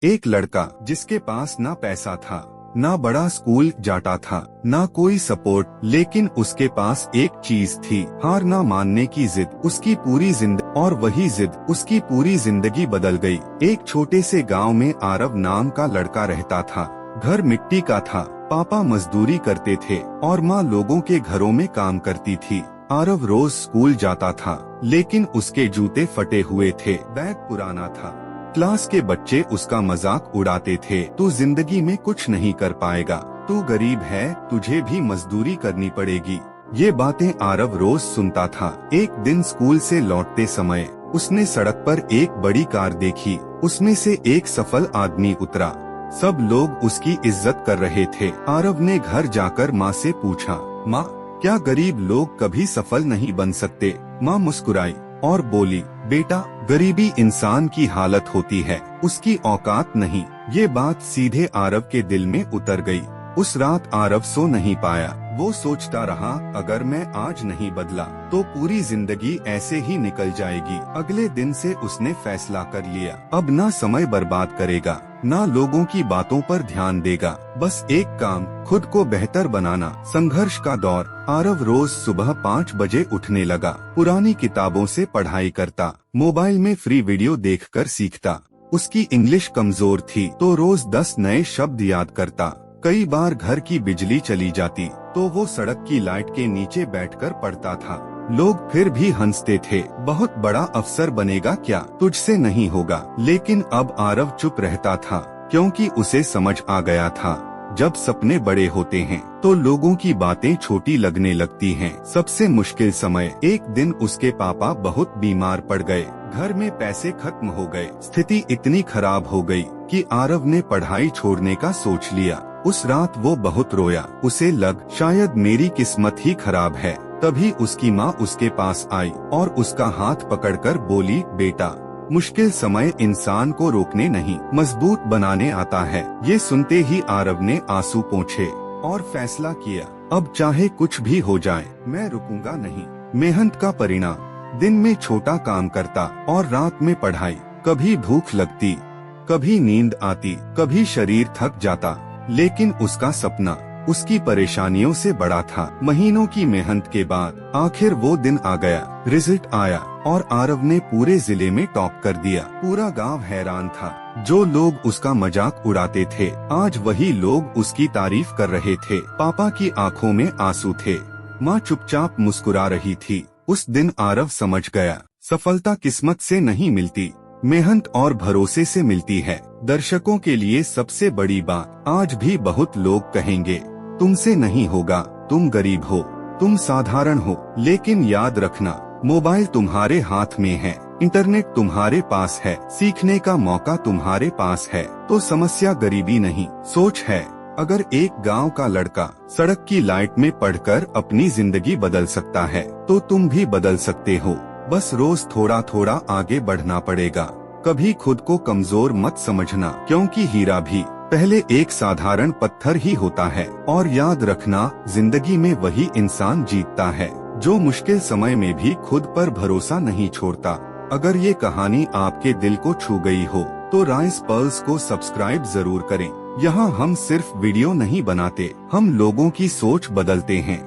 एक लड़का जिसके पास ना पैसा था, ना बड़ा स्कूल जाता था, ना कोई सपोर्ट, लेकिन उसके पास एक चीज थी, हार ना मानने की जिद। उसकी पूरी जिंदगी और वही जिद उसकी पूरी जिंदगी बदल गई। एक छोटे से गांव में आरव नाम का लड़का रहता था। घर मिट्टी का था, पापा मजदूरी करते थे और माँ लोगों के घरों में काम करती थी। आरव रोज स्कूल जाता था, लेकिन उसके जूते फटे हुए थे, बैग पुराना था। क्लास के बच्चे उसका मजाक उड़ाते थे, तू जिंदगी में कुछ नहीं कर पाएगा, तू गरीब है, तुझे भी मजदूरी करनी पड़ेगी। ये बातें आरव रोज सुनता था। एक दिन स्कूल से लौटते समय उसने सड़क पर एक बड़ी कार देखी। उसमें से एक सफल आदमी उतरा। सब लोग उसकी इज्जत कर रहे थे। आरव ने घर जाकर माँ से पूछा, माँ, क्या गरीब लोग कभी सफल नहीं बन सकते? माँ मुस्कुराई और बोली, बेटा, गरीबी इंसान की हालत होती है, उसकी औकात नहीं। ये बात सीधे आरव के दिल में उतर गई। उस रात आरव सो नहीं पाया। वो सोचता रहा, अगर मैं आज नहीं बदला तो पूरी जिंदगी ऐसे ही निकल जाएगी। अगले दिन से उसने फैसला कर लिया, अब ना समय बर्बाद करेगा, ना लोगों की बातों पर ध्यान देगा, बस एक काम, खुद को बेहतर बनाना। संघर्ष का दौर। आरव रोज सुबह 5 बजे उठने लगा। पुरानी किताबों से पढ़ाई करता, मोबाइल में फ्री वीडियो देखकर सीखता। उसकी इंग्लिश कमजोर थी तो रोज 10 नए शब्द याद करता। कई बार घर की बिजली चली जाती तो वो सड़क की लाइट के नीचे बैठकर पढ़ता था। लोग फिर भी हंसते थे, बहुत बड़ा अफसर बनेगा क्या, तुझसे नहीं होगा। लेकिन अब आरव चुप रहता था, क्योंकि उसे समझ आ गया था, जब सपने बड़े होते हैं तो लोगों की बातें छोटी लगने लगती हैं। सबसे मुश्किल समय। एक दिन उसके पापा बहुत बीमार पड़ गए। घर में पैसे खत्म हो गए। स्थिति इतनी खराब हो गई कि आरव ने पढ़ाई छोड़ने का सोच लिया। उस रात वो बहुत रोया। उसे लग, शायद मेरी किस्मत ही खराब है। तभी उसकी माँ उसके पास आई और उसका हाथ पकड़कर बोली, बेटा, मुश्किल समय इंसान को रोकने नहीं, मजबूत बनाने आता है। ये सुनते ही आरव ने आंसू पोंछे और फैसला किया, अब चाहे कुछ भी हो जाए, मैं रुकूंगा नहीं। मेहनत का परिणाम। दिन में छोटा काम करता और रात में पढ़ाई। कभी भूख लगती, कभी नींद आती, कभी शरीर थक जाता, लेकिन उसका सपना उसकी परेशानियों से बड़ा था। महीनों की मेहनत के बाद आखिर वो दिन आ गया। रिजल्ट आया और आरव ने पूरे जिले में टॉप कर दिया। पूरा गांव हैरान था। जो लोग उसका मजाक उड़ाते थे, आज वही लोग उसकी तारीफ कर रहे थे। पापा की आंखों में आंसू थे, माँ चुपचाप मुस्कुरा रही थी। उस दिन आरव समझ गया, सफलता किस्मत से नहीं मिलती, मेहनत और भरोसे से मिलती है। दर्शकों के लिए सबसे बड़ी बात, आज भी बहुत लोग कहेंगे, तुमसे नहीं होगा, तुम गरीब हो, तुम साधारण हो, लेकिन याद रखना, मोबाइल तुम्हारे हाथ में है, इंटरनेट तुम्हारे पास है, सीखने का मौका तुम्हारे पास है। तो समस्या गरीबी नहीं, सोच है। अगर एक गांव का लड़का सड़क की लाइट में पढ़कर अपनी जिंदगी बदल सकता है, तो तुम भी बदल सकते हो। बस रोज थोड़ा थोड़ा आगे बढ़ना पड़ेगा। कभी खुद को कमजोर मत समझना, क्योंकि हीरा भी पहले एक साधारण पत्थर ही होता है। और याद रखना, जिंदगी में वही इंसान जीतता है जो मुश्किल समय में भी खुद पर भरोसा नहीं छोड़ता। अगर ये कहानी आपके दिल को छू गई हो तो राइस पर्ल्स को सब्सक्राइब जरूर करें। यहाँ हम सिर्फ वीडियो नहीं बनाते, हम लोगों की सोच बदलते हैं।